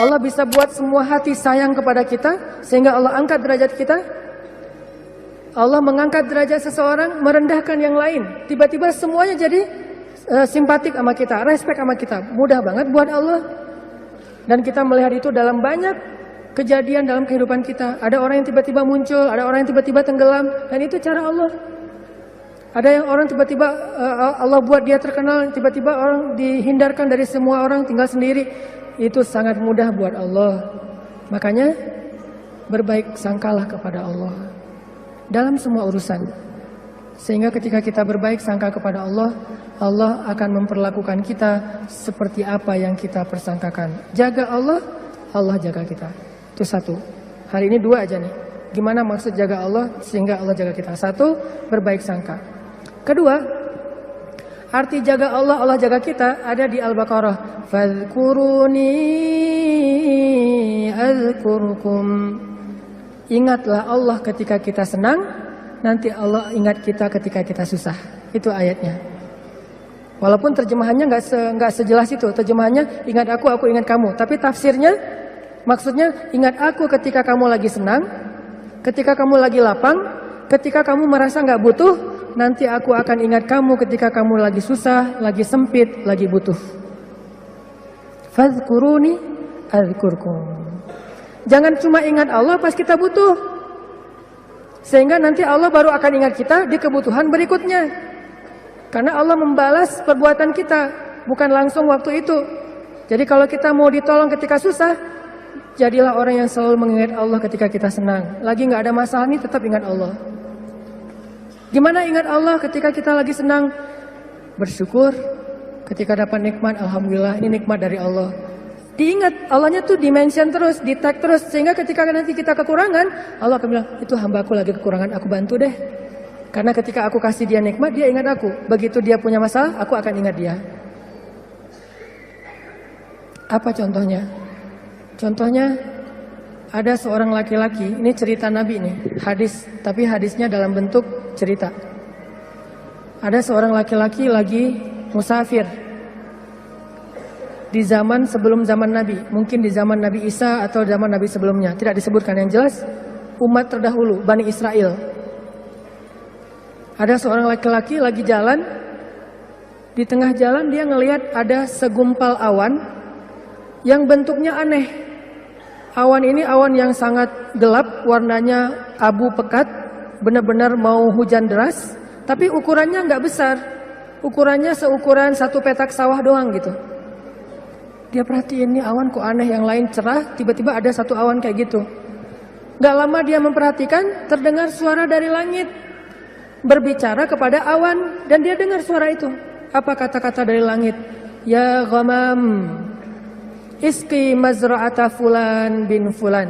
Allah bisa buat semua hati sayang kepada kita sehingga Allah angkat derajat kita. Allah mengangkat derajat seseorang, merendahkan yang lain. Tiba-tiba semuanya jadi simpatik sama kita, respect sama kita. Mudah banget buat Allah. Dan kita melihat itu dalam banyak kejadian dalam kehidupan kita. Ada orang yang tiba-tiba muncul, ada orang yang tiba-tiba tenggelam, dan itu cara Allah. Ada yang orang tiba-tiba Allah buat dia terkenal, tiba-tiba orang dihindarkan dari semua orang, tinggal sendiri. Itu sangat mudah buat Allah. Makanya berbaik sangkalah kepada Allah dalam semua urusan. Sehingga ketika kita berbaik sangka kepada Allah, Allah akan memperlakukan kita seperti apa yang kita persangkakan. Jaga Allah, Allah jaga kita. Itu satu. Hari ini dua aja nih. Gimana maksud jaga Allah sehingga Allah jaga kita? Satu, berbaik sangka. Kedua, arti jaga Allah, Allah jaga kita ada di Al-Baqarah. Fadhkuruni azkurkum. Ingatlah Allah ketika kita senang, nanti Allah ingat kita ketika kita susah. Itu ayatnya. Walaupun terjemahannya nggak sejelas itu. Terjemahannya ingat aku ingat kamu. Tapi tafsirnya, maksudnya ingat aku ketika kamu lagi senang, ketika kamu lagi lapang, ketika kamu merasa nggak butuh. Nanti aku akan ingat kamu ketika kamu lagi susah, lagi sempit, lagi butuh. Fadhkuruni adzkurkum. Jangan cuma ingat Allah pas kita butuh. Sehingga nanti Allah baru akan ingat kita di kebutuhan berikutnya. Karena Allah membalas perbuatan kita, bukan langsung waktu itu. Jadi kalau kita mau ditolong ketika susah, jadilah orang yang selalu mengingat Allah ketika kita senang. Lagi nggak ada masalah nih, tetap ingat Allah. Gimana ingat Allah ketika kita lagi senang? Bersyukur ketika dapat nikmat, alhamdulillah ini nikmat dari Allah. Diingat, Allahnya tuh dimention terus, di tag terus. Sehingga ketika nanti kita kekurangan, Allah akan bilang, itu hambaku lagi kekurangan, aku bantu deh. Karena ketika aku kasih dia nikmat, dia ingat aku. Begitu dia punya masalah, aku akan ingat dia. Apa contohnya? Contohnya, ada seorang laki-laki, ini cerita Nabi nih, hadis, tapi hadisnya dalam bentuk cerita. Ada seorang laki-laki lagi musafir di zaman sebelum zaman Nabi, mungkin di zaman Nabi Isa atau zaman Nabi sebelumnya, tidak disebutkan. Yang jelas umat terdahulu, Bani Israel. Ada seorang laki-laki lagi jalan, di tengah jalan dia ngelihat ada segumpal awan yang bentuknya aneh. Awan ini awan yang sangat gelap, warnanya abu pekat, benar-benar mau hujan deras, tapi ukurannya nggak besar, ukurannya seukuran satu petak sawah doang gitu. Dia perhatiin, ini awan kok aneh, yang lain cerah, tiba-tiba ada satu awan kayak gitu. Nggak lama dia memperhatikan, terdengar suara dari langit berbicara kepada awan, dan dia dengar suara itu. Apa kata-kata dari langit? Ya ghamam, Iski mazra'ata fulan bin fulan.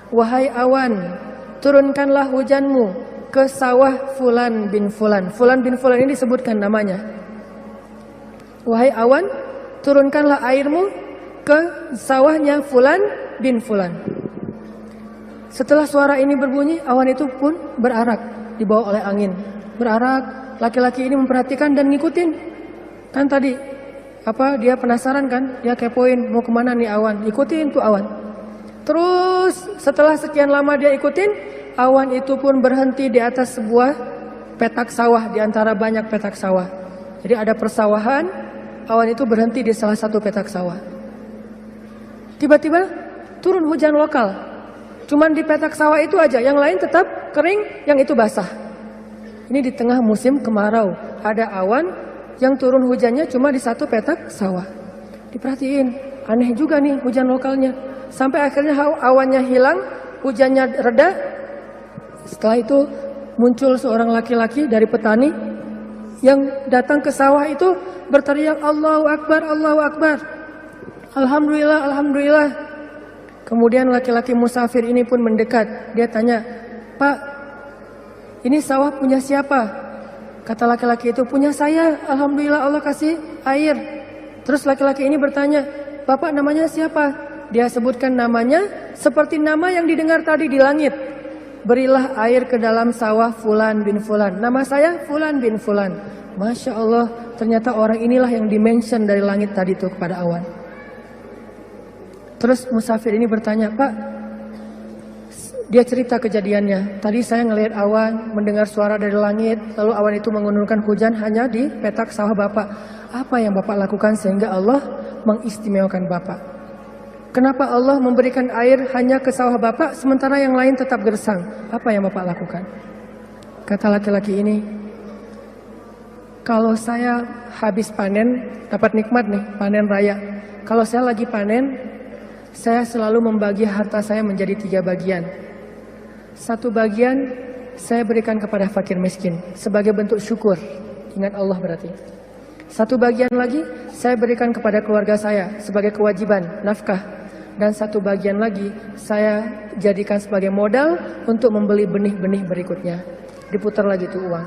Wahai awan, turunkanlah hujanmu ke sawah fulan bin fulan. Fulan bin fulan ini disebutkan namanya. Wahai awan, turunkanlah airmu ke sawahnya fulan bin fulan. Setelah suara ini berbunyi, awan itu pun berarak, dibawa oleh angin. Berarak, laki-laki ini memperhatikan dan ngikutin. Kan tadi dia penasaran kan, dia kepoin mau kemana nih awan, ikutin tuh awan. Terus setelah sekian lama dia ikutin, awan itu pun berhenti di atas sebuah petak sawah, di antara banyak petak sawah. Jadi ada persawahan, awan itu berhenti di salah satu petak sawah. Tiba-tiba turun hujan lokal, cuman di petak sawah itu aja, yang lain tetap kering, yang itu basah. Ini di tengah musim kemarau, ada awan yang turun hujannya cuma di satu petak sawah. Diperhatiin, aneh juga nih hujan lokalnya. Sampai akhirnya awannya hilang, hujannya reda. Setelah itu muncul seorang laki-laki dari petani yang datang ke sawah itu berteriak, Allahu Akbar, Allahu Akbar, Alhamdulillah, Alhamdulillah. Kemudian laki-laki musafir ini pun mendekat. Dia tanya, Pak, ini sawah punya siapa? Kata laki-laki itu, punya saya, alhamdulillah Allah kasih air. Terus laki-laki ini bertanya, Bapak namanya siapa? Dia sebutkan namanya seperti nama yang didengar tadi di langit. Berilah air ke dalam sawah fulan bin fulan. Nama saya fulan bin fulan. Masya Allah, ternyata orang inilah yang dimention dari langit tadi itu kepada awan. Terus musafir ini bertanya, Pak, dia cerita kejadiannya. Tadi saya ngelihat awan, mendengar suara dari langit, lalu awan itu menurunkan hujan hanya di petak sawah Bapak. Apa yang Bapak lakukan sehingga Allah mengistimewakan Bapak? Kenapa Allah memberikan air hanya ke sawah Bapak, sementara yang lain tetap gersang? Apa yang Bapak lakukan? Kata laki-laki ini, kalau saya habis panen, dapat nikmat nih, panen raya. Kalau saya lagi panen, saya selalu membagi harta saya menjadi 3 bagian. 1 bagian saya berikan kepada fakir miskin sebagai bentuk syukur. Ingat Allah berarti. 1 bagian lagi saya berikan kepada keluarga saya sebagai kewajiban, nafkah. Dan 1 bagian lagi saya jadikan sebagai modal untuk membeli benih-benih berikutnya. Diputar lagi tuh uang.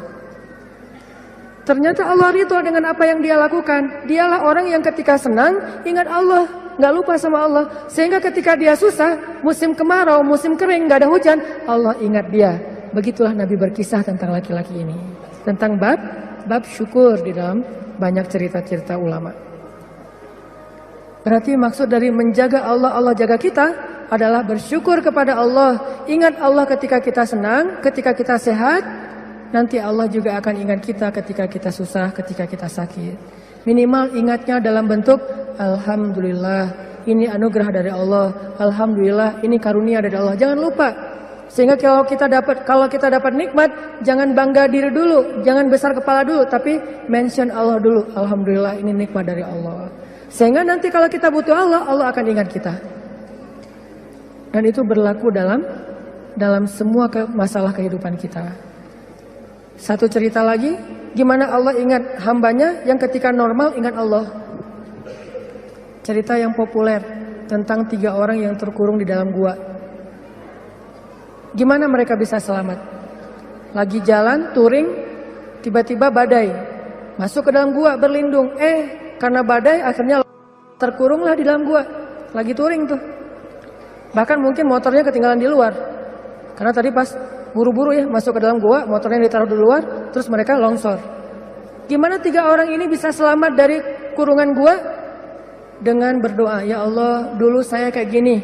Ternyata Allah ridho dengan apa yang dia lakukan. Dialah orang yang ketika senang ingat Allah, nggak lupa sama Allah. Sehingga ketika dia susah, musim kemarau, musim kering, nggak ada hujan, Allah ingat dia. Begitulah Nabi berkisah tentang laki-laki ini. Tentang bab syukur di dalam banyak cerita-cerita ulama. Berarti maksud dari menjaga Allah, Allah jaga kita adalah bersyukur kepada Allah. Ingat Allah ketika kita senang, ketika kita sehat. Nanti Allah juga akan ingat kita ketika kita susah, ketika kita sakit. Minimal ingatnya dalam bentuk Alhamdulillah, ini anugerah dari Allah. Alhamdulillah, ini karunia dari Allah. Jangan lupa. Sehingga kalau kita dapat nikmat, jangan bangga diri dulu, jangan besar kepala dulu, tapi mention Allah dulu. Alhamdulillah, ini nikmat dari Allah. Sehingga nanti kalau kita butuh Allah, Allah akan ingat kita. Dan itu berlaku dalam semua masalah kehidupan kita. Satu cerita lagi, gimana Allah ingat hambanya yang ketika normal ingat Allah. Cerita yang populer tentang 3 orang yang terkurung di dalam gua. Gimana mereka bisa selamat? Lagi jalan, touring, tiba-tiba badai. Masuk ke dalam gua, berlindung. Karena badai akhirnya terkurunglah di dalam gua. Lagi touring tuh. Bahkan mungkin motornya ketinggalan di luar. Karena tadi pas buru-buru ya masuk ke dalam gua, motornya ditaruh di luar, terus mereka longsor. Gimana 3 orang ini bisa selamat dari kurungan gua? Dengan berdoa, ya Allah, dulu saya kayak gini.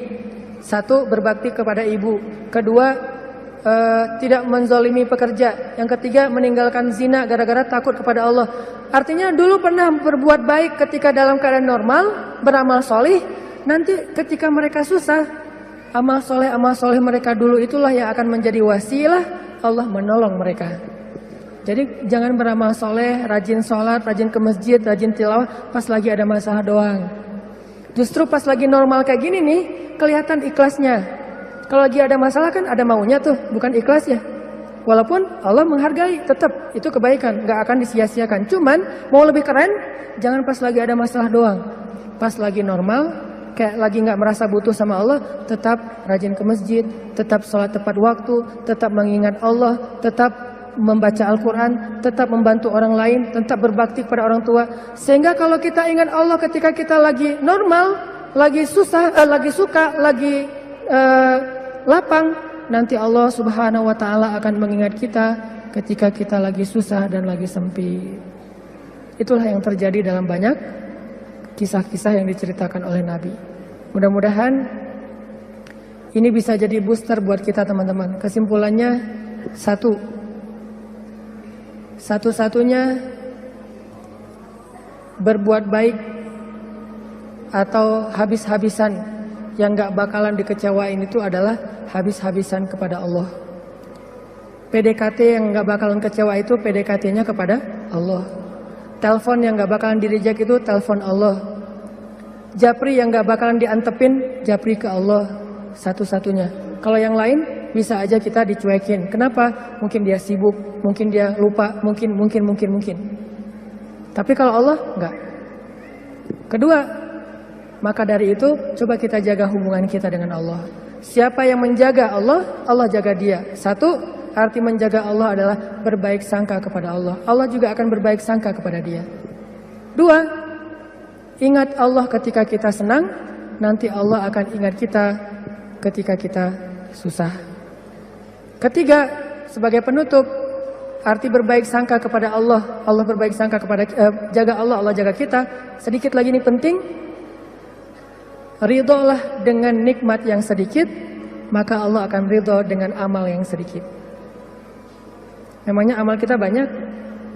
1, berbakti kepada ibu. 2, tidak menzalimi pekerja. Yang 3, meninggalkan zina gara-gara takut kepada Allah. Artinya dulu pernah berbuat baik ketika dalam keadaan normal, beramal solih. Nanti ketika mereka susah, amal soleh mereka dulu itulah yang akan menjadi wasilah Allah menolong mereka. Jadi jangan beramal soleh, rajin sholat, rajin ke masjid, rajin tilawah pas lagi ada masalah doang. Justru pas lagi normal kayak gini nih, kelihatan ikhlasnya. Kalau lagi ada masalah kan ada maunya tuh, bukan ikhlas ya. Walaupun Allah menghargai, tetap itu kebaikan, gak akan disia-siakan. Cuman mau lebih keren, jangan pas lagi ada masalah doang. Pas lagi normal, kayak lagi nggak merasa butuh sama Allah, tetap rajin ke masjid, tetap sholat tepat waktu, tetap mengingat Allah, tetap membaca Al-Quran, tetap membantu orang lain, tetap berbakti kepada orang tua. Sehingga kalau kita ingat Allah ketika kita lagi normal, lagi susah, lagi suka, lagi lapang, nanti Allah Subhanahu Wa Taala akan mengingat kita ketika kita lagi susah dan lagi sempit. Itulah yang terjadi dalam banyak kisah-kisah yang diceritakan oleh Nabi. Mudah-mudahan ini bisa jadi booster buat kita teman-teman. Kesimpulannya 1, satu-satunya berbuat baik atau habis-habisan yang gak bakalan dikecewain itu adalah habis-habisan kepada Allah. PDKT yang gak bakalan kecewa itu PDKT-nya kepada Allah. Telepon yang gak bakalan di-reject itu telepon Allah. Japri yang gak bakalan diantepin, japri ke Allah satu-satunya. Kalau yang lain bisa aja kita dicuekin. Kenapa? Mungkin dia sibuk, mungkin dia lupa, mungkin. Tapi kalau Allah enggak. Kedua, maka dari itu coba kita jaga hubungan kita dengan Allah. Siapa yang menjaga Allah, Allah jaga dia. 1, arti menjaga Allah adalah berbaik sangka kepada Allah. Allah juga akan berbaik sangka kepada dia. 2, ingat Allah ketika kita senang, nanti Allah akan ingat kita ketika kita susah. 3, sebagai penutup, arti berbaik sangka kepada Allah. Allah berbaik sangka kepada jaga Allah, Allah jaga kita. Sedikit lagi ini penting. ridholah dengan nikmat yang sedikit, maka Allah akan ridho dengan amal yang sedikit. Memangnya amal kita banyak?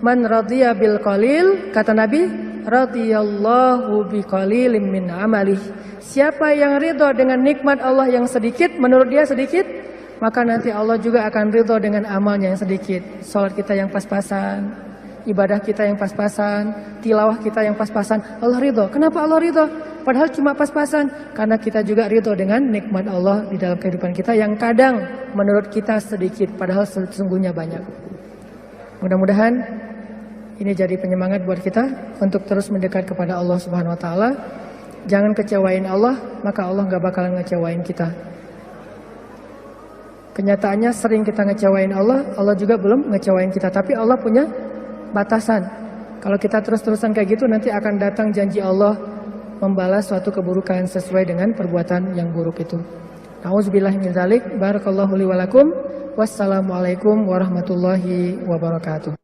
Man radhiya bil qalil, kata Nabi, radhiyallahu bi qalilin min amalih. Siapa yang ridho dengan nikmat Allah yang sedikit, menurut dia sedikit, maka nanti Allah juga akan ridho dengan amalnya yang sedikit. Salat kita yang pas-pasan, ibadah kita yang pas-pasan, tilawah kita yang pas-pasan, Allah ridho. Kenapa Allah ridho? Padahal cuma pas-pasan, karena kita juga ridho dengan nikmat Allah di dalam kehidupan kita yang kadang menurut kita sedikit, padahal sesungguhnya banyak. Mudah-mudahan ini jadi penyemangat buat kita untuk terus mendekat kepada Allah Subhanahu Wa Taala. Jangan kecewain Allah, maka Allah nggak bakalan ngecewain kita. Kenyataannya sering kita ngecewain Allah, Allah juga belum ngecewain kita. Tapi Allah punya batasan. Kalau kita terus-terusan kayak gitu, nanti akan datang janji Allah membalas suatu keburukan sesuai dengan perbuatan yang buruk itu. Nauzubillahi min dzalik. Barakallahu li wa lakum. Wassalamualaikum warahmatullahi wabarakatuh.